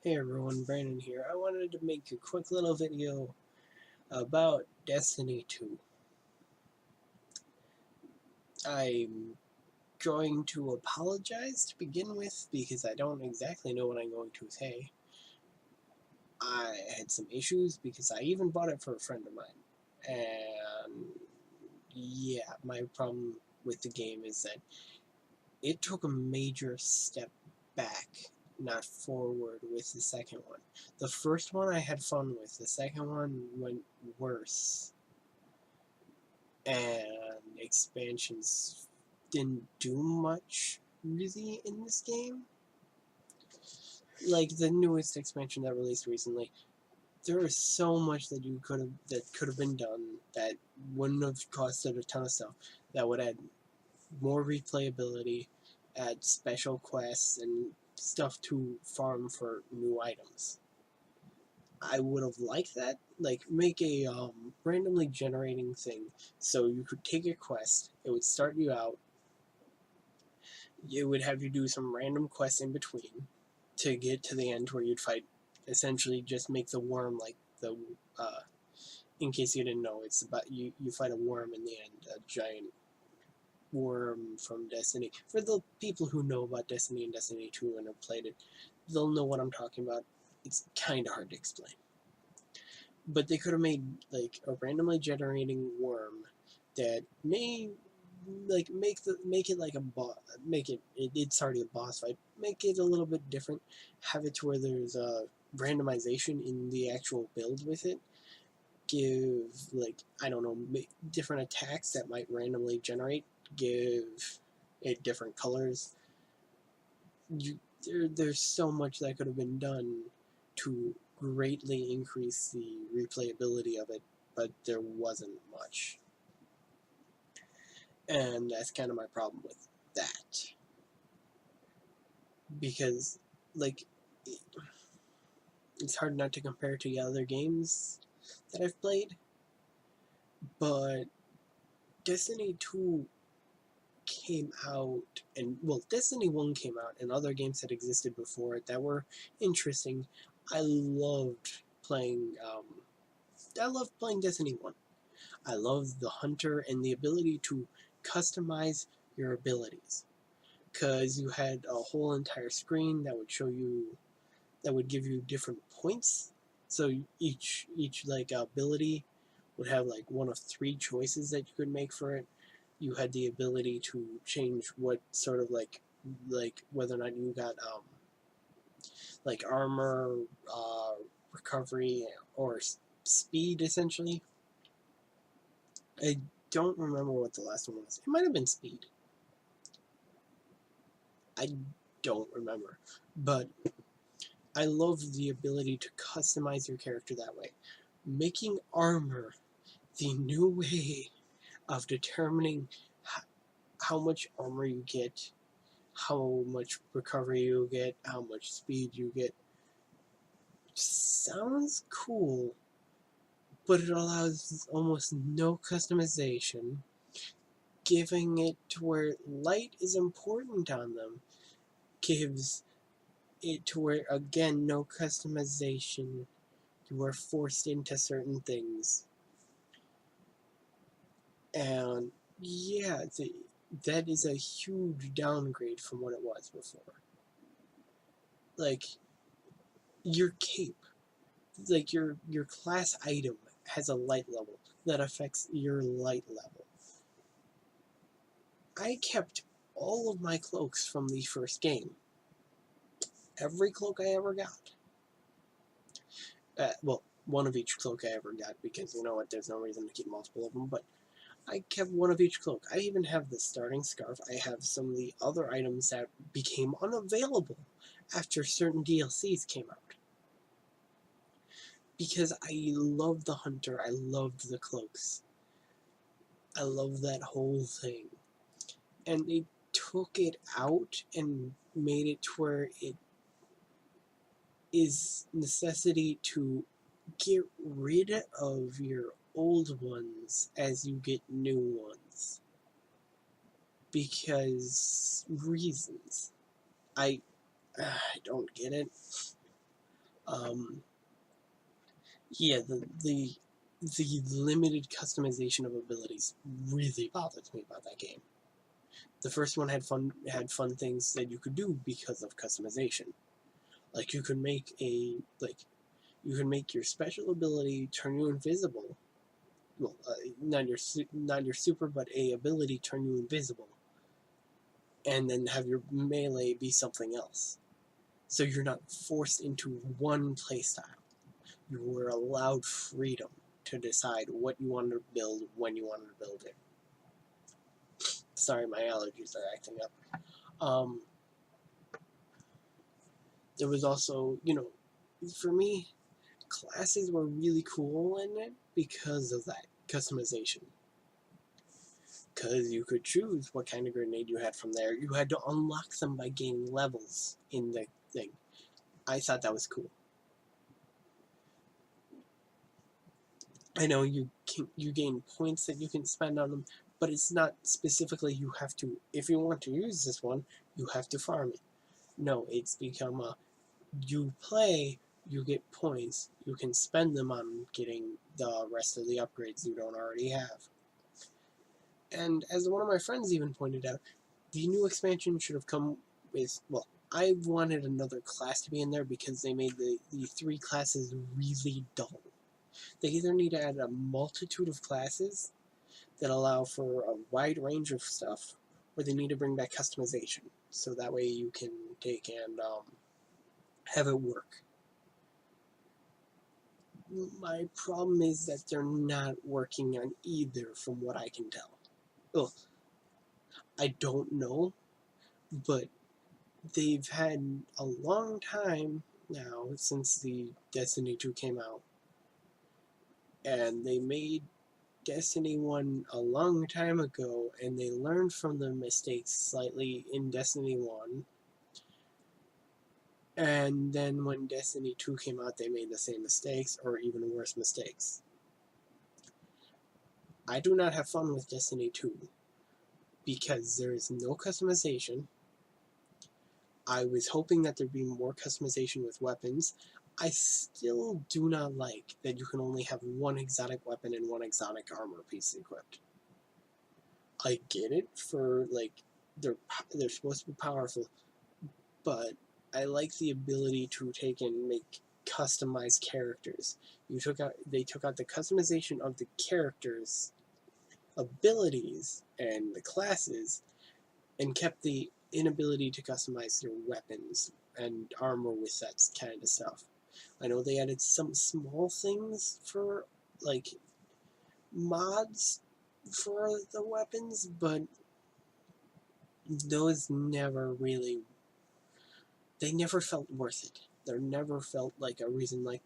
Hey everyone, Brandon here. I wanted to make a quick little video about Destiny 2. I'm going to apologize to begin with because I don't exactly know what I'm going to say. I had some issues because I even bought it for a friend of mine. And yeah, my problem with the game is that it took a major step back, not forward, with the second one. The first one I had fun with, the second one went worse, and expansions didn't do much really in this game. Like the newest expansion that released recently, there is so much that could have been done that wouldn't have costed a ton of stuff. That would add more replayability, add special quests and stuff to farm for new items. I would have liked that. Like, make a randomly generating thing so you could take a quest, it would start you out, it would have you do some random quests in between to get to the end where you'd fight, essentially just make the worm like the, uh, in case you didn't know, it's about, you fight a worm in the end, a giant worm from Destiny. For the people who know about Destiny and Destiny 2 and have played it, they'll know what I'm talking about. It's kind of hard to explain. But they could have made like a randomly generating worm that may make it like a boss, it's already a boss fight, make it a little bit different, have it to where there's a randomization in the actual build with it, give, like, I don't know, different attacks that might randomly generate, give it different colors. There's so much that could have been done to greatly increase the replayability of it, but there wasn't much. And that's kind of my problem with that. Because, like, it's hard not to compare to the other games that I've played, but Destiny 2 came out, and, well, Destiny 1 came out, and other games that existed before it that were interesting. I loved playing, I loved playing Destiny 1. I loved the hunter and the ability to customize your abilities. Because you had a whole entire screen that would show you, that would give you different points. So each like ability would have like one of three choices that you could make for it. You had the ability to change what sort of like whether or not you got like armor, uh, recovery, or speed essentially. I don't remember what the last one was. It might have been speed. I don't remember, but I love the ability to customize your character that way. Making armor the new way of determining how much armor you get, how much recovery you get, how much speed you get, sounds cool, but it allows almost no customization, giving it to where light is important on them, gives it to where, again, no customization. You are forced into certain things. And yeah, that is a huge downgrade from what it was before. Like, your cape, like your class item has a light level that affects your light level. I kept all of my cloaks from the first game. Every cloak I ever got. Well, one of each cloak I ever got, because you know what, there's no reason to keep multiple of them, but I kept one of each cloak. I even have the starting scarf. I have some of the other items that became unavailable after certain DLCs came out. Because I loved the hunter, I loved the cloaks. I love that whole thing. And they took it out and made it to where it is necessity to get rid of your old ones as you get new ones. Because reasons. I don't get it. Yeah, the limited customization of abilities really bothers me about that game. The first one had fun things that you could do because of customization. Like you could make you can make your special ability turn you invisible. Well, not your super, but a ability turn you invisible, and then have your melee be something else. So you're not forced into one playstyle. You were allowed freedom to decide what you wanted to build when you wanted to build it. Sorry, my allergies are acting up. Um, there was also, for me, classes were really cool in it because of that customization. Because you could choose what kind of grenade you had from there. You had to unlock them by gaining levels in the thing. I thought that was cool. I know you gain points that you can spend on them, but it's not specifically you have to. If you want to use this one, you have to farm it. No, it's become you play, you get points, you can spend them on getting the rest of the upgrades you don't already have. And as one of my friends even pointed out, the new expansion should have come with, well, I wanted another class to be in there because they made the three classes really dull. They either need to add a multitude of classes that allow for a wide range of stuff, or they need to bring back customization, so that way you can take and have it work. My problem is that they're not working on either, from what I can tell. Well, I don't know, but they've had a long time now since the Destiny 2 came out, and they made Destiny 1 a long time ago, and they learned from the mistakes slightly in Destiny 1. And then when Destiny 2 came out, they made the same mistakes, or even worse mistakes. I do not have fun with Destiny 2 because there is no customization. I was hoping that there'd be more customization with weapons. I still do not like that you can only have one exotic weapon and one exotic armor piece equipped. I get it for they're supposed to be powerful, but I like the ability to take and make customized characters. They took out the customization of the characters' abilities and the classes, and kept the inability to customize their weapons and armor with that kind of stuff. I know they added some small things for like mods for the weapons, but those never really, they never felt worth it. There never felt like a reason like,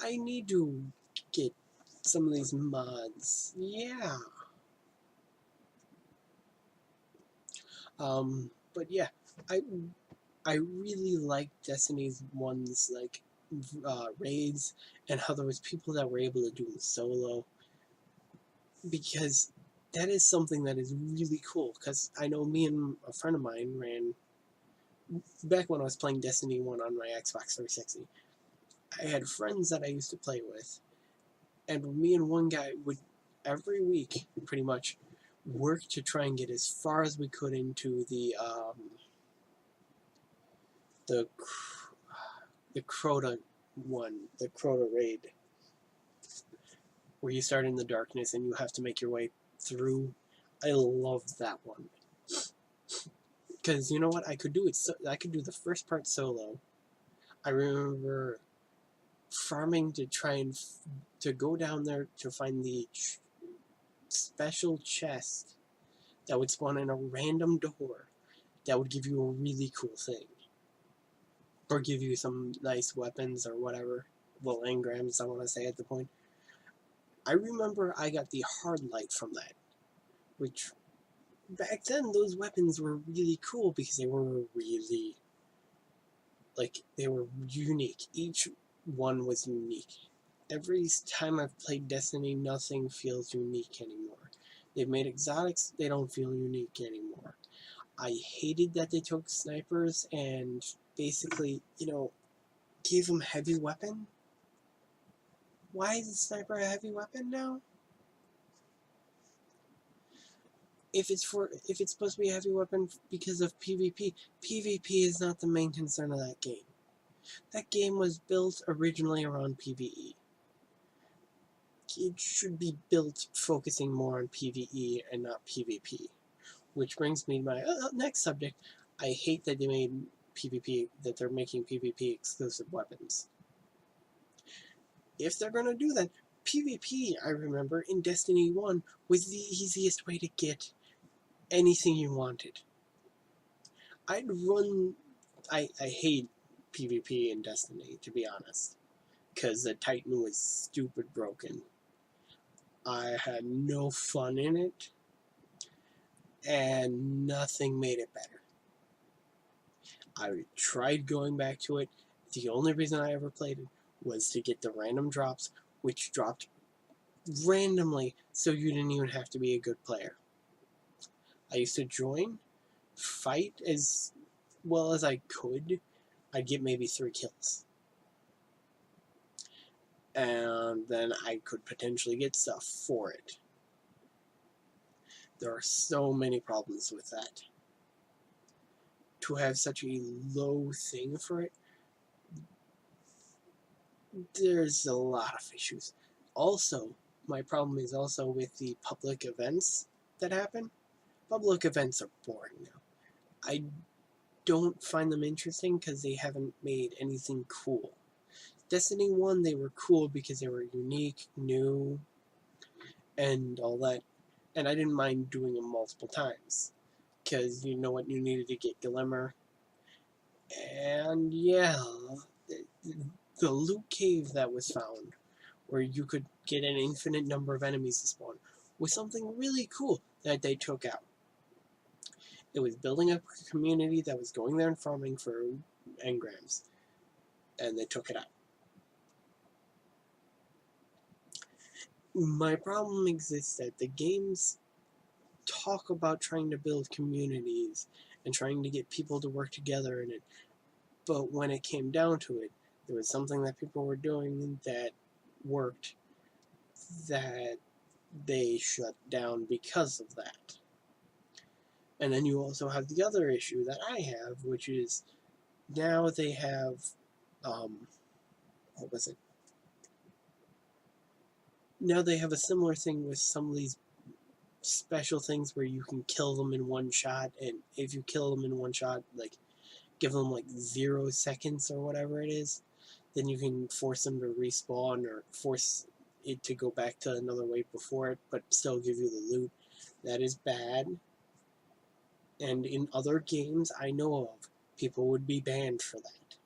I need to get some of these mods. Yeah. But yeah, I I really like Destiny's ones raids, and how there was people that were able to do them solo, because that is something that is really cool. Because I know me and a friend of mine ran back when I was playing Destiny 1 on my Xbox 360. I had friends that I used to play with, and me and one guy would every week pretty much work to try and get as far as we could into the the Crota the Crota raid, where you start in the darkness and you have to make your way through. I love that one because you know what, I could do it. I could do the first part solo. I remember farming to try and to go down there to find the special chest that would spawn in a random door that would give you a really cool thing, or give you some nice weapons or whatever. Well, engrams, I want to say at the point. I remember I got the hard light from that, which back then those weapons were really cool because they were really, they were unique. Each one was unique. Every time I've played Destiny, nothing feels unique anymore. They've made exotics, they don't feel unique anymore. I hated that they took snipers and basically, gave him heavy weapon? Why is the sniper a heavy weapon now? If it's supposed to be a heavy weapon because of PvP, PvP is not the main concern of that game. That game was built originally around PvE. It should be built focusing more on PvE and not PvP. Which brings me to my next subject. I hate that they're making PvP exclusive weapons. If they're gonna do that, PvP, I remember, in Destiny 1 was the easiest way to get anything you wanted. I hate PvP in Destiny, to be honest, because the Titan was stupid broken. I had no fun in it, and nothing made it better. I tried going back to it. The only reason I ever played it was to get the random drops, which dropped randomly, so you didn't even have to be a good player. I used to join, fight as well as I could. I'd get maybe 3 kills. And then I could potentially get stuff for it. There are so many problems with that. To have such a low thing for it, there's a lot of issues. Also, my problem is also with the public events that happen. Public events are boring now. I don't find them interesting because they haven't made anything cool. Destiny 1, they were cool because they were unique, new, and all that. And I didn't mind doing them multiple times. Because you know what, you needed to get Glimmer. And yeah, the loot cave that was found, where you could get an infinite number of enemies to spawn, was something really cool that they took out. It was building up a community that was going there and farming for engrams, and they took it out. My problem exists that the games talk about trying to build communities and trying to get people to work together in it, but when it came down to it, there was something that people were doing that worked that they shut down because of that. And then you also have the other issue that I have, which is now they have, what was it? Now they have a similar thing with some of these special things where you can kill them in one shot, and if you kill them in one shot, like, give them like 0 seconds or whatever it is, then you can force them to respawn or force it to go back to another wave before it, but still give you the loot. That is bad. And in other games I know of, people would be banned for that.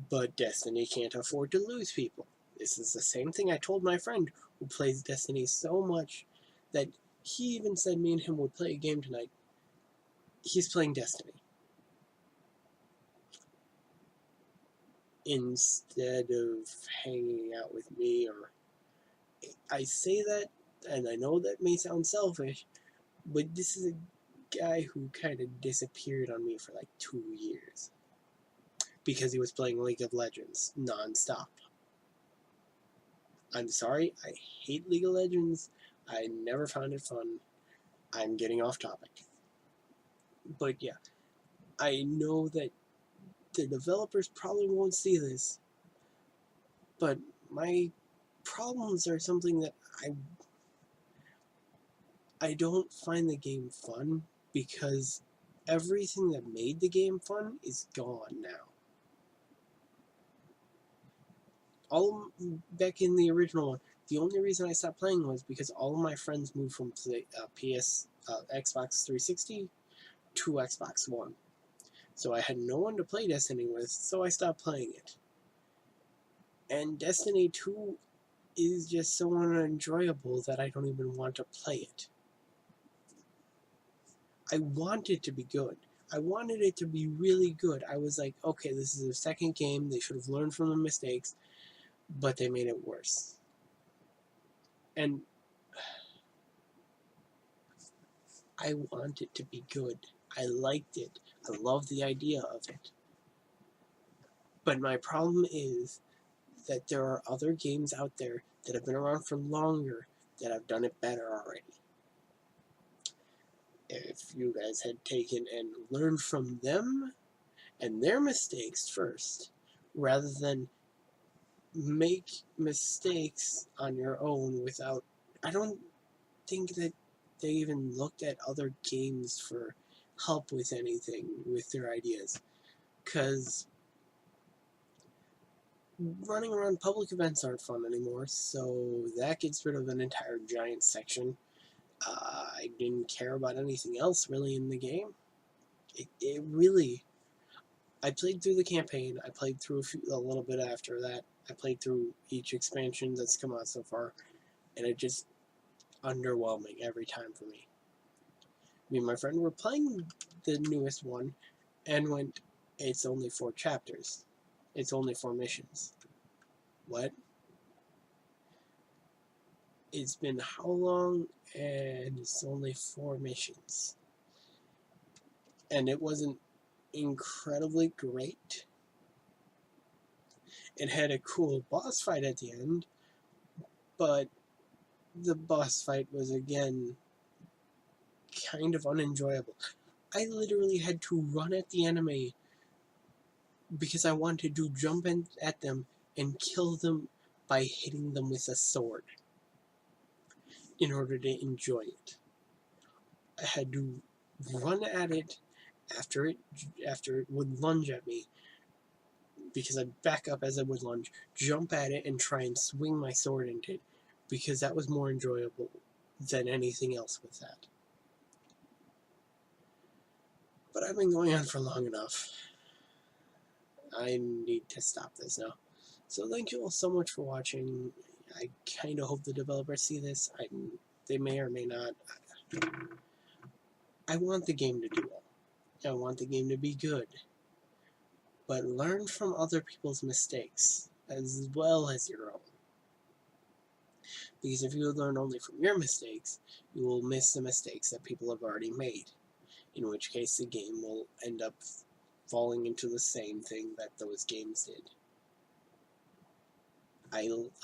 But Destiny can't afford to lose people. This is the same thing I told my friend who plays Destiny so much that he even said me and him would play a game tonight. He's playing Destiny instead of hanging out with me. Or I say that, and I know that may sound selfish, but this is a guy who kind of disappeared on me for like 2 years because he was playing League of Legends non-stop. I'm sorry, I hate League of Legends. I never found it fun. I'm getting off topic. But yeah, I know that the developers probably won't see this, but my problems are something that I don't find the game fun because everything that made the game fun is gone now. Back in the original one, the only reason I stopped playing was because all of my friends moved from Xbox 360 to Xbox One. So I had no one to play Destiny with, so I stopped playing it. And Destiny 2 is just so unenjoyable that I don't even want to play it. I want it to be good. I wanted it to be really good. I was like, okay, this is their second game. They should have learned from the mistakes, but they made it worse. And I want it to be good. I liked it. I love the idea of it. But my problem is that there are other games out there that have been around for longer that have done it better already. If you guys had taken and learned from them and their mistakes first, rather than make mistakes on your own without... I don't think that they even looked at other games for help with anything with their ideas. Because running around public events aren't fun anymore, so that gets rid of an entire giant section. I didn't care about anything else really in the game. It really... I played through the campaign, I played through a little bit after that, I played through each expansion that's come out so far, and it just underwhelming every time for me. Me and my friend were playing the newest one, and went, it's only 4 chapters. It's only 4 missions. What? It's been how long? And it's only 4 missions. And it wasn't incredibly great. It had a cool boss fight at the end, but the boss fight was, again, kind of unenjoyable. I literally had to run at the enemy because I wanted to jump in at them and kill them by hitting them with a sword in order to enjoy it. I had to run at it after it would lunge at me, because I'd back up as it would lunge, jump at it, and try and swing my sword into it, because that was more enjoyable than anything else with that. But I've been going on for long enough. I need to stop this now. So thank you all so much for watching. I kind of hope the developers see this. They may or may not. I want the game to do well. I want the game to be good. But learn from other people's mistakes, as well as your own. Because if you learn only from your mistakes, you will miss the mistakes that people have already made. In which case the game will end up falling into the same thing that those games did.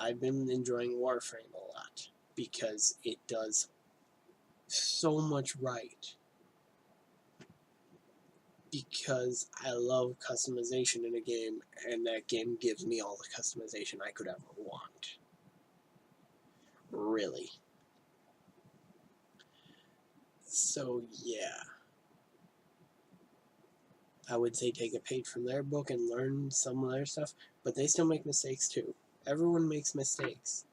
I've been enjoying Warframe a lot, because it does so much right. Because I love customization in a game, and that game gives me all the customization I could ever want. Really. So yeah. I would say take a page from their book and learn some of their stuff, but they still make mistakes too. Everyone makes mistakes.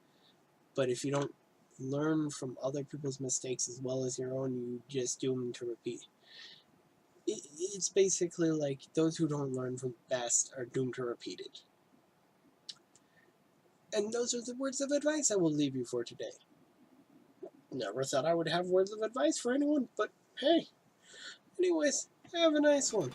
But if you don't learn from other people's mistakes as well as your own, you just doom them to repeat. It's basically like those who don't learn from the best are doomed to repeat it. And those are the words of advice I will leave you for today. Never thought I would have words of advice for anyone, but hey. Anyways, have a nice one.